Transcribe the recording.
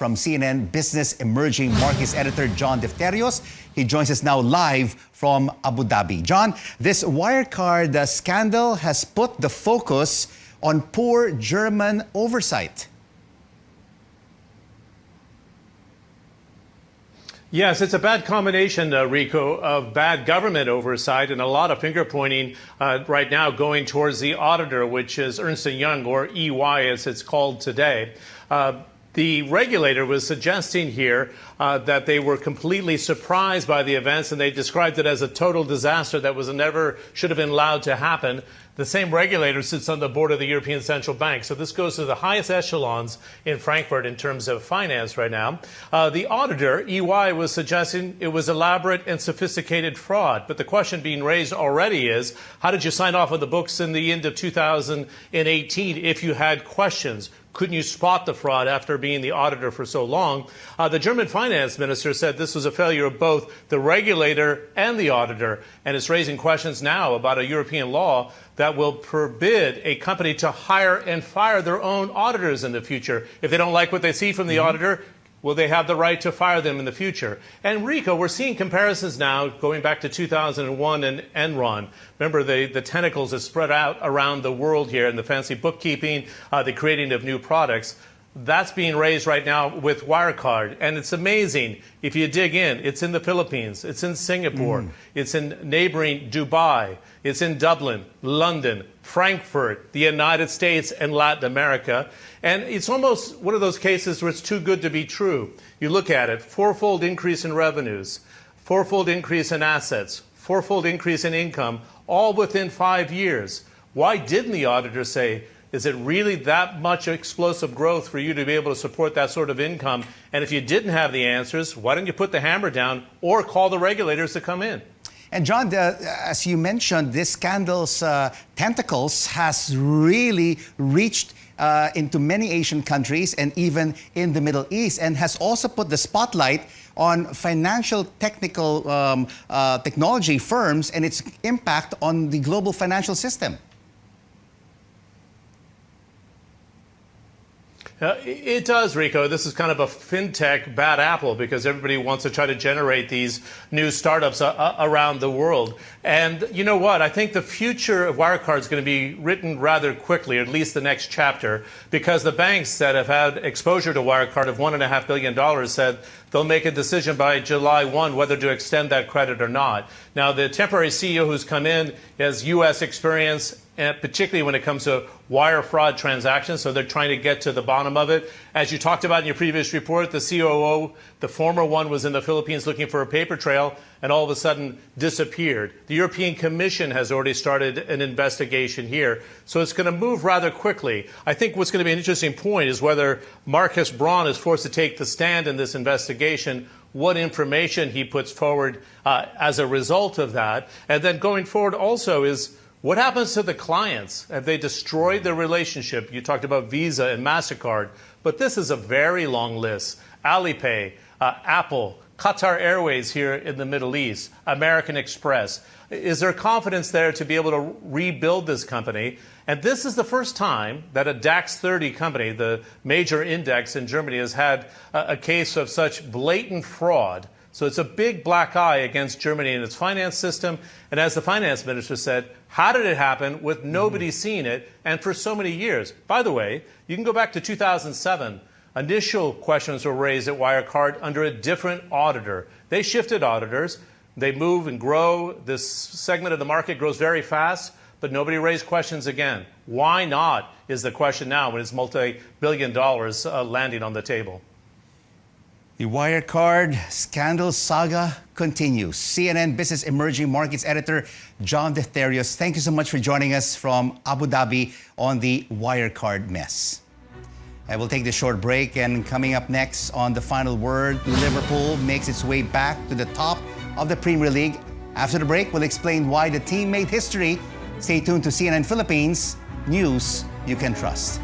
from CNN Business Emerging Markets Editor John Defterios. He joins us now live from Abu Dhabi. John, this Wirecard scandal has put the focus on poor German oversight. Yes, it's a bad combination, Rico, of bad government oversight and a lot of finger-pointing right now going towards the auditor, which is Ernst & Young, or EY as it's called today. The regulator was suggesting here that they were completely surprised by the events, and they described it as a total disaster that was never should have been allowed to happen. The same regulator sits on the board of the European Central Bank. So this goes to the highest echelons in Frankfurt in terms of finance right now. The auditor, EY, was suggesting it was elaborate and sophisticated fraud. But the question being raised already is, how did you sign off on the books in the end of 2018 if you had questions? Couldn't you spot the fraud after being the auditor for so long? The German finance minister said this was a failure of both the regulator and the auditor, and it's raising questions now about a European law that will forbid a company to hire and fire their own auditors in the future. If they don't like what they see from the auditor, will they have the right to fire them in the future? And Rico, we're seeing comparisons now going back to 2001 and Enron. Remember, the tentacles have spread out around the world here in the fancy bookkeeping, the creating of new products. That's being raised right now with Wirecard. And it's amazing. If you dig in, it's in the Philippines, it's in Singapore, it's in neighboring Dubai, it's in Dublin, London, Frankfurt, the United States, and Latin America. And it's almost one of those cases where it's too good to be true. You look at it, fourfold increase in revenues, fourfold increase in assets, fourfold increase in income, all within 5 years. Why didn't the auditor say, is it really that much explosive growth for you to be able to support that sort of income? And if you didn't have the answers, why don't you put the hammer down or call the regulators to come in? And John, as you mentioned, this scandal's tentacles has really reached into many Asian countries and even in the Middle East, and has also put the spotlight on financial technology firms and its impact on the global financial system. It does, Rico. This is kind of a fintech bad apple because everybody wants to try to generate these new startups around the world. And you know what? I think the future of Wirecard is going to be written rather quickly, or at least the next chapter, because the banks that have had exposure to Wirecard of $1.5 billion said they'll make a decision by July 1 whether to extend that credit or not. Now, the temporary CEO who's come in has U.S. experience, and particularly when it comes to wire fraud transactions, so they're trying to get to the bottom of it. As you talked about in your previous report, the COO, the former one, was in the Philippines looking for a paper trail and all of a sudden disappeared. The European Commission has already started an investigation here, so it's going to move rather quickly. I think what's going to be an interesting point is whether Marcus Braun is forced to take the stand in this investigation, what information he puts forward as a result of that. And then going forward also is, what happens to the clients? Have they destroyed their relationship? You talked about Visa and Mastercard, but this is a very long list. Alipay, Apple, Qatar Airways here in the Middle East, American Express. Is there confidence there to be able to rebuild this company? And this is the first time that a DAX 30 company, the major index in Germany, has had a case of such blatant fraud. So it's a big black eye against Germany and its finance system. And as the finance minister said, how did it happen with nobody seeing it and for so many years? By the way, you can go back to 2007. Initial questions were raised at Wirecard under a different auditor. They shifted auditors. They move and grow. This segment of the market grows very fast, but nobody raised questions again. Why not is the question now when it's multi-billion dollars landing on the table. The Wirecard scandal saga continues. CNN Business Emerging Markets Editor John Defterios, thank you so much for joining us from Abu Dhabi on the Wirecard mess. I will take this short break, and coming up next on The Final Word, Liverpool makes its way back to the top of the Premier League. After the break, we'll explain why the team made history. Stay tuned to CNN Philippines, news you can trust.